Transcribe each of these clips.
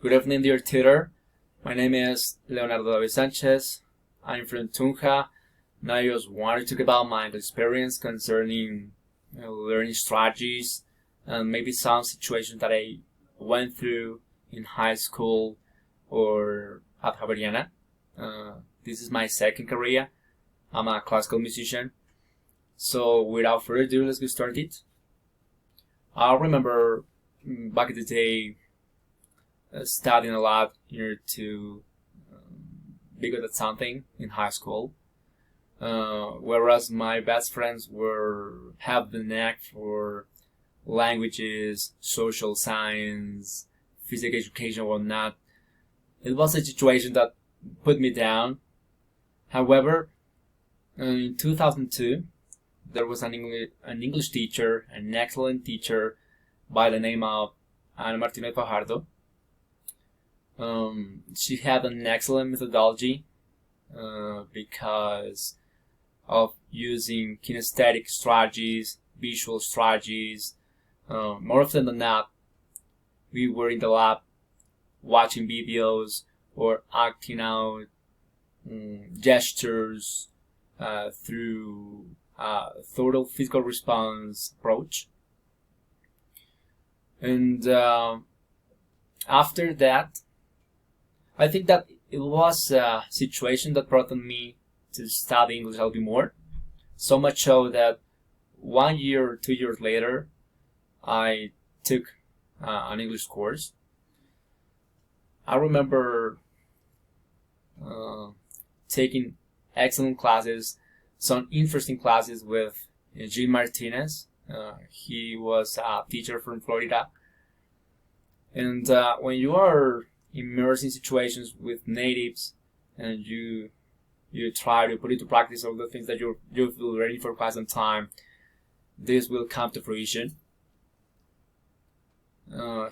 Good evening, dear tutor. My name is Leonardo David Sanchez. I'm from Tunja, and I just wanted to talk about my experience concerning learning strategies and maybe some situations that I went through in high school or at Javeriana. This is my second career. I'm a classical musician. So without further ado, let's get started. I remember back in the day studying a lot in order to be good at something in high school. Whereas my best friends have the knack for languages, social science, physical education, whatnot. It was a situation that put me down. However, in 2002, there was an English teacher, an excellent teacher by the name of Ana Martinez Fajardo. She had an excellent methodology because of using kinesthetic strategies, visual strategies. More often than not, we were in the lab watching videos or acting out gestures through a total physical response approach. And after that, I think that it was a situation that brought me to study English a little bit more. So much so that 1 year or 2 years later, I took an English course. I remember taking excellent classes, some interesting classes with Gil Martinez. He was a teacher from Florida. And when you are immersed in situations with natives and you try to put into practice all the things that you've been learning for quite some time, this will come to fruition.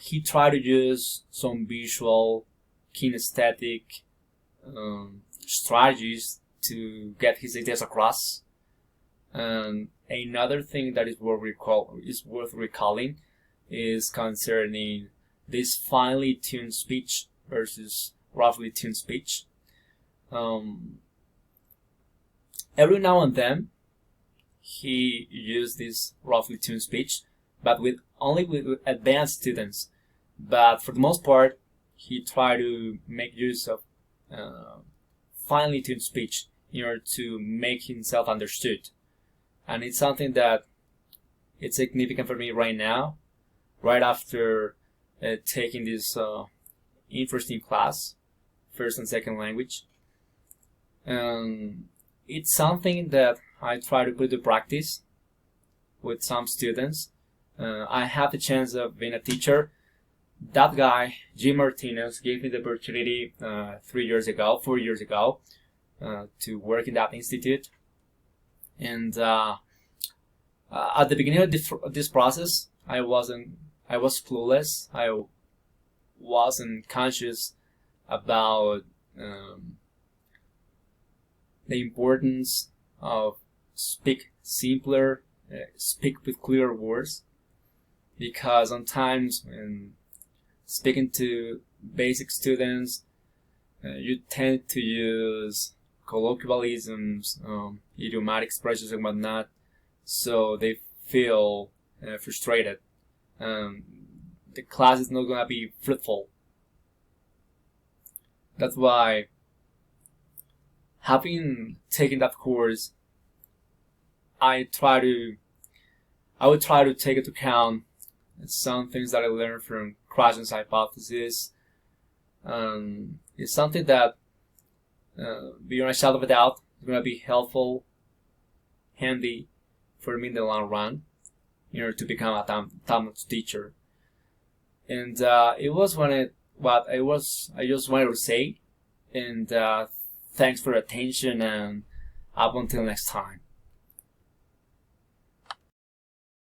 He tried to use some visual, kinesthetic strategies to get his ideas across. And another thing that is worth recalling is concerning this finely tuned speech versus roughly tuned speech. Every now and then, he used this roughly tuned speech, but only with advanced students. But for the most part, he tried to make use of finely tuned speech in order to make himself understood. And it's something that it's significant for me right now, right after taking this interesting class, first and second language. It's something that I try to put to practice with some students. I had the chance of being a teacher. That guy, Jim Martinez, gave me the opportunity 4 years ago, to work in that institute. And at the beginning of this process, I was clueless. I wasn't conscious about the importance of speak simpler, speak with clearer words, because sometimes when speaking to basic students, you tend to use colloquialisms, idiomatic expressions and whatnot, so they feel frustrated. The class is not going to be fruitful. That's why, having taken that course, I would try to take into account some things that I learned from Krashen's hypothesis. It's something that, beyond a shadow of a doubt, is going to be helpful, handy for me in the long run, in order to become a top-notch teacher. And it was what I just wanted to say. And thanks for your attention, and up until next time.